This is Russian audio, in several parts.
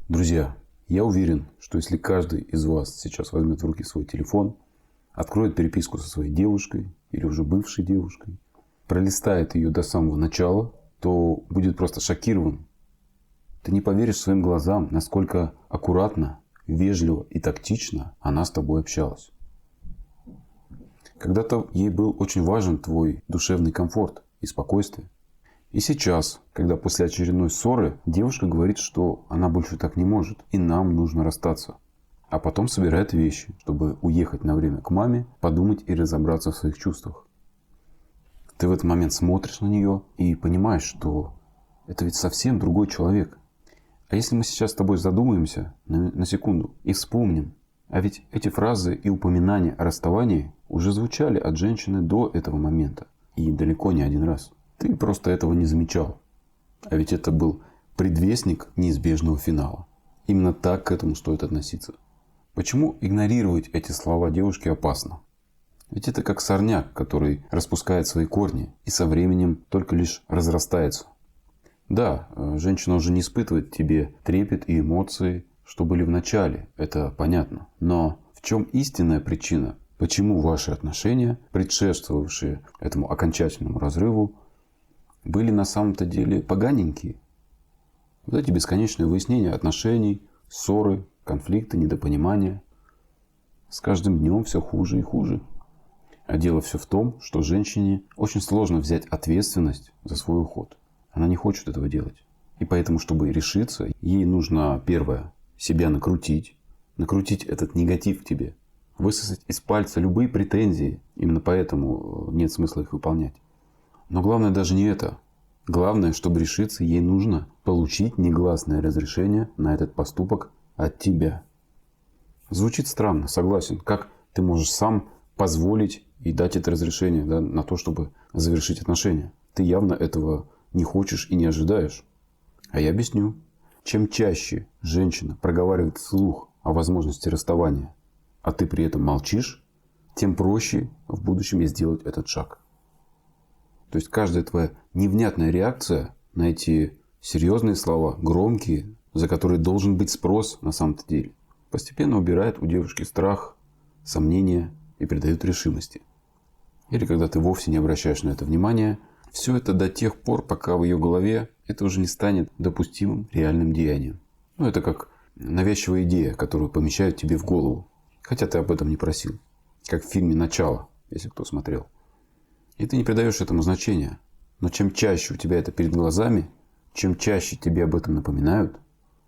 Друзья, я уверен, что если каждый из вас сейчас возьмет в руки свой телефон, откроет переписку со своей девушкой или уже бывшей девушкой, пролистает ее до самого начала, то будет просто шокирован. Ты не поверишь своим глазам, насколько аккуратно, вежливо и тактично она с тобой общалась. Когда-то ей был очень важен твой душевный комфорт и спокойствие. И сейчас, когда после очередной ссоры девушка говорит, что она больше так не может и нам нужно расстаться. А потом собирает вещи, чтобы уехать на время к маме, подумать и разобраться в своих чувствах. Ты в этот момент смотришь на нее и понимаешь, что это ведь совсем другой человек. А если мы сейчас с тобой задумаемся на секунду и вспомним, а ведь эти фразы и упоминания о расставании уже звучали от женщины до этого момента. И далеко не один раз. Ты просто этого не замечал. А ведь это был предвестник неизбежного финала. Именно так к этому стоит относиться. Почему игнорировать эти слова девушки опасно? Ведь это как сорняк, который распускает свои корни и со временем только лишь разрастается. Да, женщина уже не испытывает в тебе трепет и эмоции, что были в начале, это понятно. Но в чем истинная причина, почему ваши отношения, предшествовавшие этому окончательному разрыву, были на самом-то деле поганенькие? Вот эти бесконечные выяснения отношений, ссоры, конфликты, недопонимания. С каждым днем все хуже и хуже. А дело все в том, что женщине очень сложно взять ответственность за свой уход. Она не хочет этого делать. И поэтому, чтобы решиться, ей нужно, первое, себя накрутить. Накрутить этот негатив к тебе. Высосать из пальца любые претензии. Именно поэтому нет смысла их выполнять. Но главное даже не это. Главное, чтобы решиться, ей нужно получить негласное разрешение на этот поступок от тебя. Звучит странно, согласен. Как ты можешь сам позволить и дать это разрешение, да, на то, чтобы завершить отношения? Ты явно этого не хочешь и не ожидаешь. А я объясню. Чем чаще женщина проговаривает вслух о возможности расставания, а ты при этом молчишь, тем проще в будущем ей сделать этот шаг. То есть каждая твоя невнятная реакция на эти серьезные слова, громкие, за которые должен быть спрос на самом-то деле, постепенно убирает у девушки страх, сомнения и придает решимости. Или когда ты вовсе не обращаешь на это внимания, все это до тех пор, пока в ее голове это уже не станет допустимым реальным деянием. Это как навязчивая идея, которую помещают тебе в голову, хотя ты об этом не просил. Как в фильме «Начало», если кто смотрел. И ты не придаешь этому значения. Но чем чаще у тебя это перед глазами, чем чаще тебе об этом напоминают,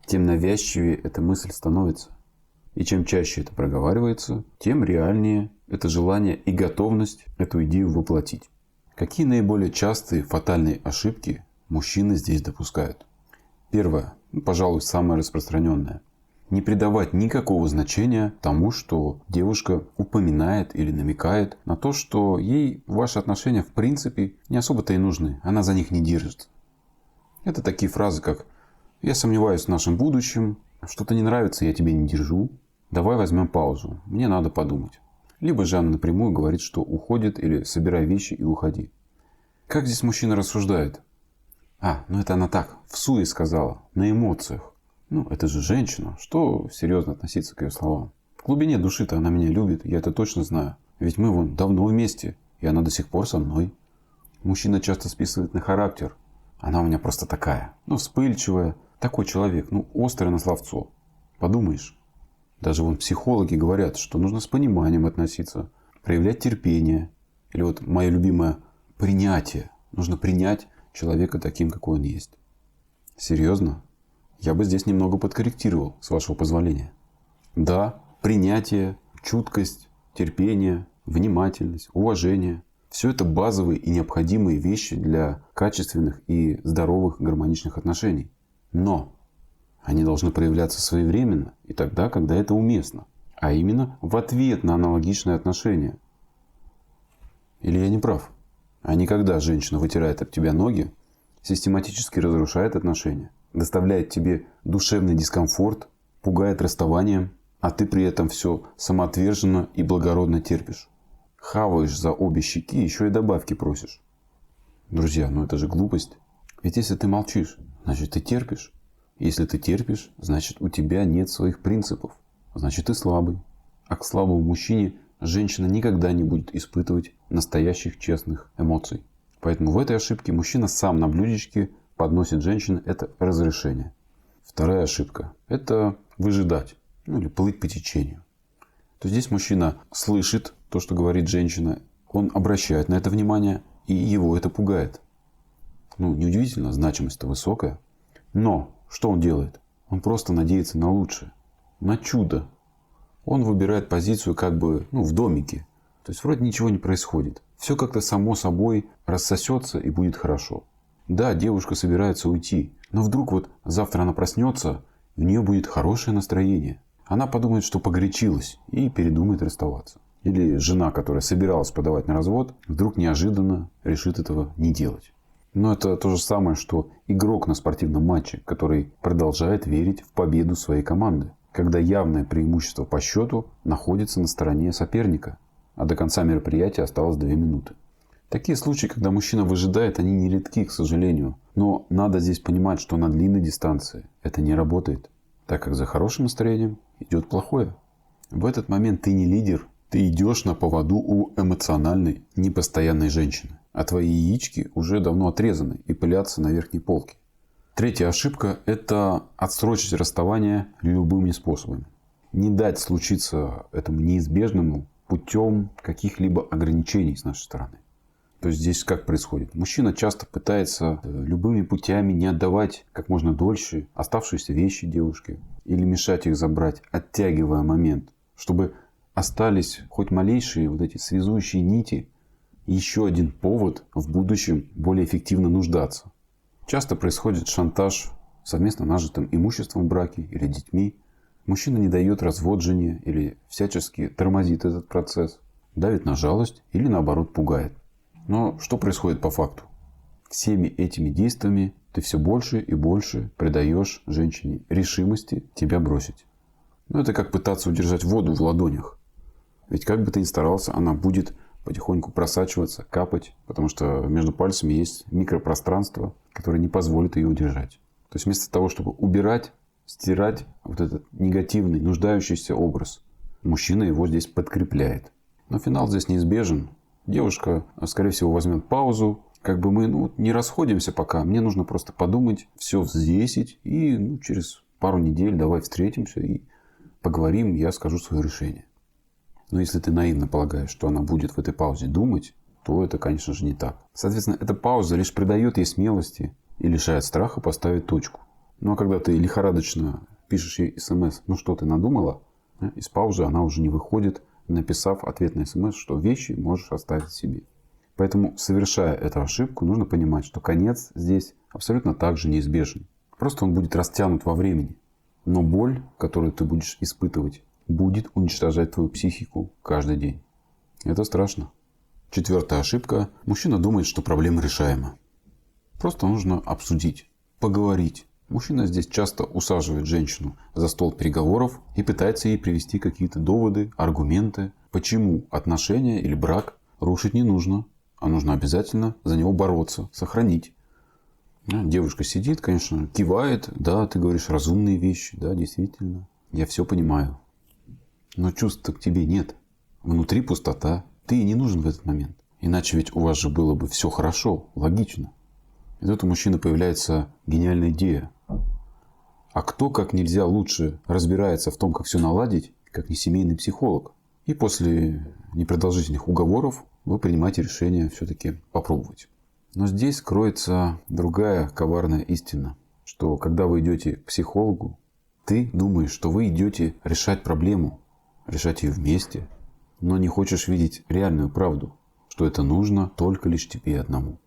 тем навязчивее эта мысль становится. И чем чаще это проговаривается, тем реальнее это желание и готовность эту идею воплотить. Какие наиболее частые фатальные ошибки мужчины здесь допускают? Первое, пожалуй, самое распространенное. Не придавать никакого значения тому, что девушка упоминает или намекает на то, что ей ваши отношения в принципе не особо-то и нужны. Она за них не держится. Это такие фразы, как «я сомневаюсь в нашем будущем», «что-то не нравится, я тебе не держу», «давай возьмем паузу, мне надо подумать». Либо же она напрямую говорит, что уходит или «собирай вещи и уходи». Как здесь мужчина рассуждает? Это она так, в суе сказала, на эмоциях. Это же женщина. Что серьезно относиться к ее словам? В глубине души-то она меня любит, я это точно знаю. Ведь мы вон давно вместе, и она до сих пор со мной. Мужчина часто списывает на характер. Она у меня просто такая. Вспыльчивая. Такой человек. Острый на словцо. Подумаешь. Даже психологи говорят, что нужно с пониманием относиться. Проявлять терпение. Или мое любимое принятие. Нужно принять человека таким, какой он есть. Серьезно? Я бы здесь немного подкорректировал, с вашего позволения. Да, принятие, чуткость, терпение, внимательность, уважение. Все это базовые и необходимые вещи для качественных и здоровых гармоничных отношений. Но они должны проявляться своевременно и тогда, когда это уместно. А именно в ответ на аналогичные отношения. Или я не прав? А не когда женщина вытирает об тебя ноги, систематически разрушает отношения, доставляет тебе душевный дискомфорт, пугает расставанием, а ты при этом все самоотверженно и благородно терпишь. Хаваешь за обе щеки, еще и добавки просишь. Друзья, это же глупость. Ведь если ты молчишь, значит ты терпишь. Если ты терпишь, значит у тебя нет своих принципов. Значит ты слабый. А к слабому мужчине женщина никогда не будет испытывать настоящих честных эмоций. Поэтому в этой ошибке мужчина сам на блюдечке подносит женщине это разрешение. Вторая ошибка – это выжидать, или плыть по течению. То здесь мужчина слышит то, что говорит женщина, он обращает на это внимание, и его это пугает. Неудивительно, значимость-то высокая. Но что он делает? Он просто надеется на лучшее, на чудо. Он выбирает позицию в домике. То есть вроде ничего не происходит. Все как-то само собой рассосется и будет хорошо. Да, девушка собирается уйти, но вдруг завтра она проснется, у нее будет хорошее настроение. Она подумает, что погорячилась и передумает расставаться. Или жена, которая собиралась подавать на развод, вдруг неожиданно решит этого не делать. Но это то же самое, что игрок на спортивном матче, который продолжает верить в победу своей команды, когда явное преимущество по счету находится на стороне соперника, а до конца мероприятия осталось 2 минуты. Такие случаи, когда мужчина выжидает, они нередки, к сожалению. Но надо здесь понимать, что на длинной дистанции это не работает, так как за хорошим настроением идет плохое. В этот момент ты не лидер, ты идешь на поводу у эмоциональной, непостоянной женщины. А твои яички уже давно отрезаны и пылятся на верхней полке. Третья ошибка – это отсрочить расставание любыми способами. Не дать случиться этому неизбежному путем каких-либо ограничений с нашей стороны. То есть здесь как происходит? Мужчина часто пытается любыми путями не отдавать как можно дольше оставшиеся вещи девушке или мешать их забрать, оттягивая момент, чтобы остались хоть малейшие эти связующие нити, еще один повод в будущем более эффективно нуждаться. Часто происходит шантаж совместно нажитым имуществом в браке или детьми. Мужчина не дает развод жене или всячески тормозит этот процесс, давит на жалость или наоборот пугает. Но что происходит по факту? Всеми этими действиями ты все больше и больше придаешь женщине решимости тебя бросить. Это как пытаться удержать воду в ладонях. Ведь как бы ты ни старался, она будет потихоньку просачиваться, капать, потому что между пальцами есть микропространство, которое не позволит ее удержать. То есть вместо того, чтобы убирать, стирать этот негативный, нуждающийся образ, мужчина его здесь подкрепляет. Но финал здесь неизбежен. Девушка, скорее всего, возьмет паузу. Мы не расходимся пока. Мне нужно просто подумать, все взвесить. И через пару недель давай встретимся и поговорим, я скажу свое решение. Но если ты наивно полагаешь, что она будет в этой паузе думать, то это, конечно же, не так. Соответственно, эта пауза лишь придает ей смелости и лишает страха поставить точку. А когда ты лихорадочно пишешь ей смс, что ты надумала, из паузы она уже не выходит, написав ответ на смс, что вещи можешь оставить себе. Поэтому, совершая эту ошибку, нужно понимать, что конец здесь абсолютно так же неизбежен. Просто он будет растянут во времени. Но боль, которую ты будешь испытывать, будет уничтожать твою психику каждый день. Это страшно. Четвертая ошибка. Мужчина думает, что проблема решаема. Просто нужно обсудить, поговорить. Мужчина здесь часто усаживает женщину за стол переговоров и пытается ей привести какие-то доводы, аргументы, почему отношения или брак рушить не нужно, а нужно обязательно за него бороться, сохранить. Девушка сидит, конечно, кивает. Да, ты говоришь разумные вещи. Да, действительно. Я все понимаю. Но чувств-то к тебе нет. Внутри пустота. Ты и не нужен в этот момент. Иначе ведь у вас же было бы все хорошо, логично. И тут у мужчины появляется гениальная идея. А кто как нельзя лучше разбирается в том, как все наладить, как не семейный психолог. И после непродолжительных уговоров вы принимаете решение все-таки попробовать. Но здесь кроется другая коварная истина, что когда вы идете к психологу, ты думаешь, что вы идете решать проблему, решать ее вместе, но не хочешь видеть реальную правду, что это нужно только лишь тебе одному.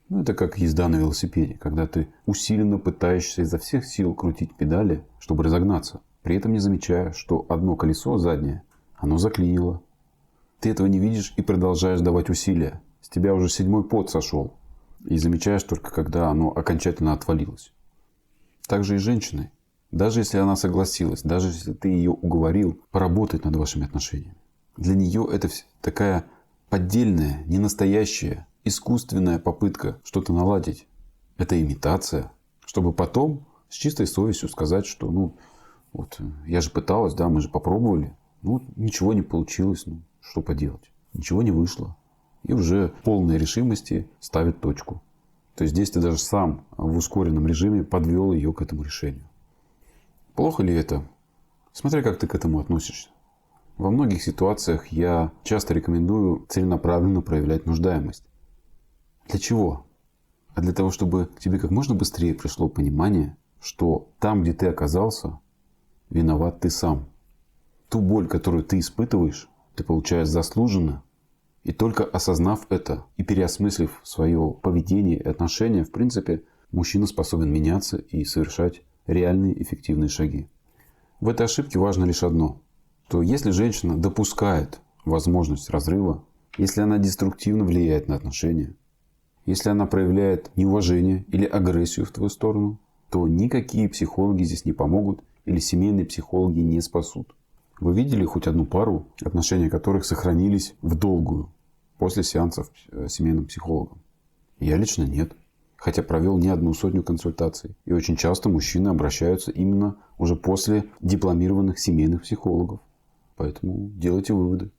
Это как езда на велосипеде, когда ты усиленно пытаешься изо всех сил крутить педали, чтобы разогнаться, при этом не замечая, что одно колесо заднее, оно заклинило. Ты этого не видишь и продолжаешь давать усилия. С тебя уже 7-й пот сошел. И замечаешь только, когда оно окончательно отвалилось. Так же и с женщиной. Даже если она согласилась, даже если ты ее уговорил поработать над вашими отношениями. Для нее это такая поддельная, ненастоящая, искусственная попытка что-то наладить. Это имитация, чтобы потом с чистой совестью сказать, что я же пыталась, да, мы же попробовали. Ничего не получилось, что поделать. Ничего не вышло. И уже в полной решимости ставит точку. То есть здесь ты даже сам в ускоренном режиме подвел ее к этому решению. Плохо ли это? Смотря как ты к этому относишься. Во многих ситуациях я часто рекомендую целенаправленно проявлять нуждаемость. Для чего? А для того, чтобы к тебе как можно быстрее пришло понимание, что там, где ты оказался, виноват ты сам. Ту боль, которую ты испытываешь, ты получаешь заслуженно. И только осознав это и переосмыслив свое поведение и отношения, в принципе, мужчина способен меняться и совершать реальные эффективные шаги. В этой ошибке важно лишь одно. То если женщина допускает возможность разрыва, если она деструктивно влияет на отношения, если она проявляет неуважение или агрессию в твою сторону, то никакие психологи здесь не помогут или семейные психологи не спасут. Вы видели хоть одну пару, отношения которых сохранились в долгую после сеансов семейным психологом? Я лично нет. Хотя провел не одну сотню консультаций. И очень часто мужчины обращаются именно уже после дипломированных семейных психологов. Поэтому делайте выводы.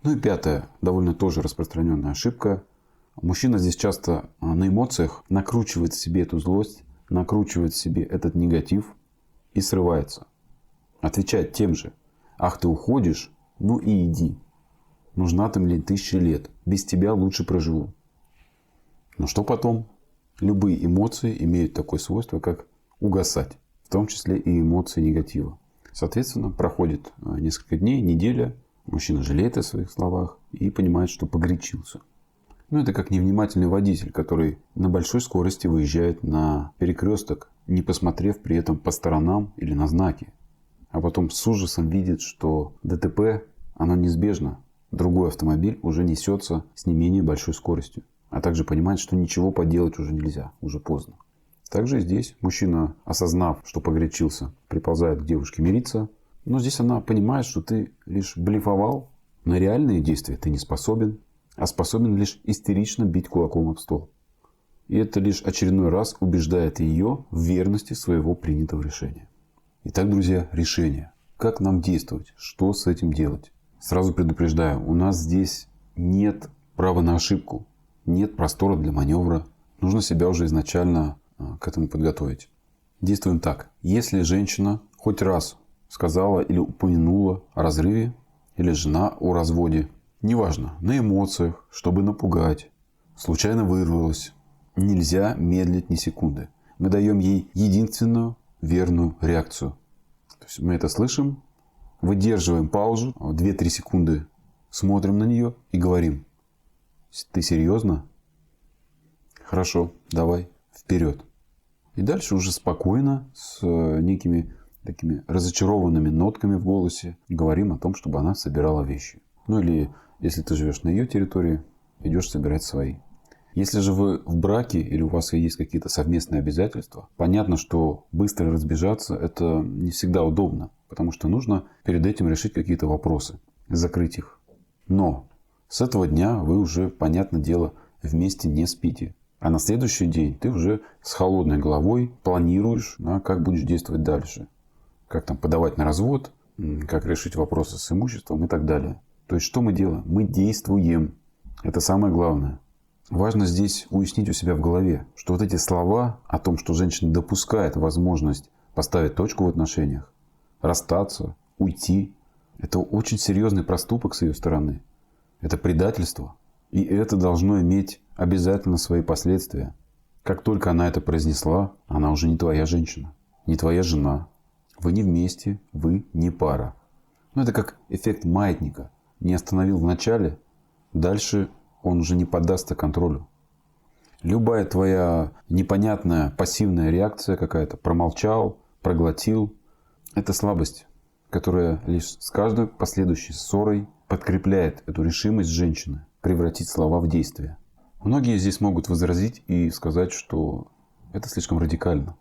И пятая, довольно тоже распространенная ошибка. Мужчина здесь часто на эмоциях накручивает в себе эту злость, накручивает в себе этот негатив и срывается. Отвечает тем же. Ах, ты уходишь? И иди. Нужна ты мне 1000 лет. Без тебя лучше проживу. Но что потом? Любые эмоции имеют такое свойство, как угасать. В том числе и эмоции негатива. Соответственно, проходит несколько дней, неделя. Мужчина жалеет о своих словах и понимает, что погорячился. Это как невнимательный водитель, который на большой скорости выезжает на перекресток, не посмотрев при этом по сторонам или на знаки. А потом с ужасом видит, что ДТП, оно неизбежно. Другой автомобиль уже несется с не менее большой скоростью. А также понимает, что ничего поделать уже нельзя, уже поздно. Также и здесь мужчина, осознав, что погорячился, приползает к девушке мириться. Но здесь она понимает, что ты лишь блефовал. На реальные действия ты не способен, а способен лишь истерично бить кулаком об стол. И это лишь очередной раз убеждает ее в верности своего принятого решения. Итак, друзья, решение. Как нам действовать? Что с этим делать? Сразу предупреждаю, у нас здесь нет права на ошибку. Нет простора для маневра. Нужно себя уже изначально к этому подготовить. Действуем так. Если женщина хоть раз сказала или упомянула о разрыве, или жена о разводе, неважно, на эмоциях, чтобы напугать, случайно вырвалась, нельзя медлить ни секунды. Мы даем ей единственную верную реакцию. То есть мы это слышим, выдерживаем паузу, 2-3 секунды, смотрим на нее и говорим: ты серьезно? Хорошо, давай, вперед. И дальше уже спокойно, с некими такими разочарованными нотками в голосе, говорим о том, чтобы она собирала вещи. Или, если ты живешь на ее территории, идешь собирать свои. Если же вы в браке или у вас есть какие-то совместные обязательства, понятно, что быстро разбежаться это не всегда удобно, потому что нужно перед этим решить какие-то вопросы, закрыть их. Но с этого дня вы уже, понятное дело, вместе не спите. А на следующий день ты уже с холодной головой планируешь, как будешь действовать дальше. Как подавать на развод, как решить вопросы с имуществом и так далее. То есть, что мы делаем? Мы действуем. Это самое главное. Важно здесь уяснить у себя в голове, что вот эти слова о том, что женщина допускает возможность поставить точку в отношениях, расстаться, уйти, это очень серьезный проступок с ее стороны. Это предательство. И это должно иметь обязательно свои последствия. Как только она это произнесла, она уже не твоя женщина, не твоя жена. Вы не вместе, вы не пара. Это как эффект маятника. Не остановил в начале, дальше он уже не поддастся контролю. Любая твоя непонятная пассивная реакция какая-то, промолчал, проглотил, это слабость, которая лишь с каждой последующей ссорой подкрепляет эту решимость женщины превратить слова в действие. Многие здесь могут возразить и сказать, что это слишком радикально.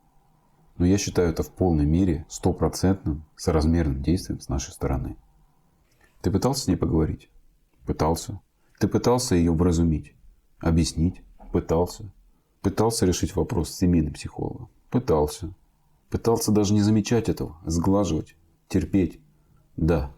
Но я считаю это в полной мере 100% соразмерным действием с нашей стороны. Ты пытался с ней поговорить? Пытался. Ты пытался ее вразумить, объяснить? Пытался. Пытался решить вопрос с семейным психологом? Пытался. Пытался даже не замечать этого, сглаживать, терпеть. Да.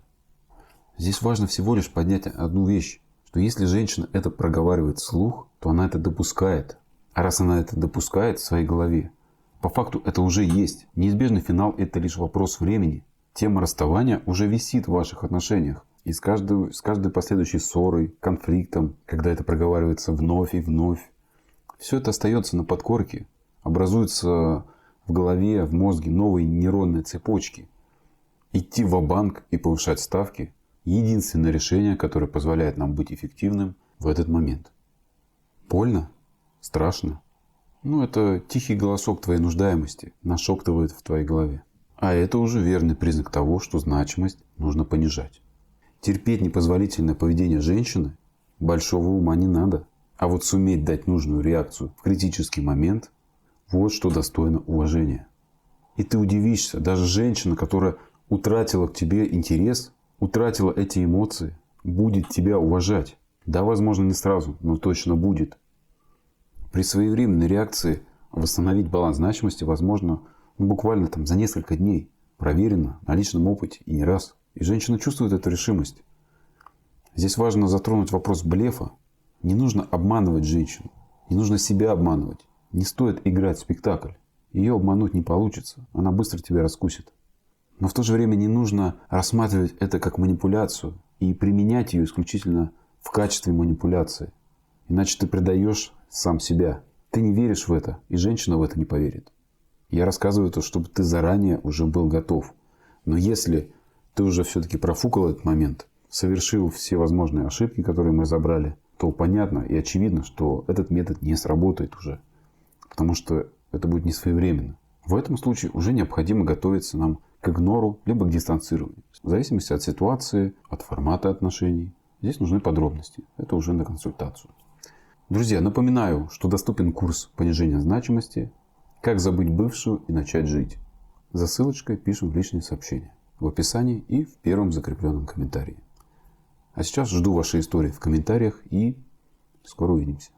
Здесь важно всего лишь поднять одну вещь, что если женщина это проговаривает вслух, то она это допускает. А раз она это допускает в своей голове, по факту это уже есть. Неизбежный финал – это лишь вопрос времени. Тема расставания уже висит в ваших отношениях. И с каждой последующей ссорой, конфликтом, когда это проговаривается вновь и вновь, все это остается на подкорке, образуются в голове, в мозге новые нейронные цепочки. Идти ва-банк и повышать ставки – единственное решение, которое позволяет нам быть эффективным в этот момент. Больно? Страшно? Это тихий голосок твоей нуждаемости нашептывает в твоей голове. А это уже верный признак того, что значимость нужно понижать. Терпеть непозволительное поведение женщины большого ума не надо. А вот суметь дать нужную реакцию в критический момент – вот что достойно уважения. И ты удивишься, даже женщина, которая утратила к тебе интерес, утратила эти эмоции, будет тебя уважать. Да, возможно, не сразу, но точно будет. При своевременной реакции восстановить баланс значимости возможно буквально за несколько дней. Проверено на личном опыте и не раз. И женщина чувствует эту решимость. Здесь важно затронуть вопрос блефа. Не нужно обманывать женщину. Не нужно себя обманывать. Не стоит играть в спектакль. Ее обмануть не получится. Она быстро тебя раскусит. Но в то же время не нужно рассматривать это как манипуляцию и применять ее исключительно в качестве манипуляции. Иначе ты предаешь сам себя. Ты не веришь в это, и женщина в это не поверит. Я рассказываю это, чтобы ты заранее уже был готов. Но если ты уже все-таки профукал этот момент, совершил все возможные ошибки, которые мы разобрали, то понятно и очевидно, что этот метод не сработает уже. Потому что это будет не своевременно. В этом случае уже необходимо готовиться нам к игнору, либо к дистанцированию. В зависимости от ситуации, от формата отношений. Здесь нужны подробности. Это уже на консультацию. Друзья, напоминаю, что доступен курс понижения значимости «Как забыть бывшую и начать жить». За ссылочкой пишем в личные сообщения в описании и в первом закрепленном комментарии. А сейчас жду ваши истории в комментариях и скоро увидимся.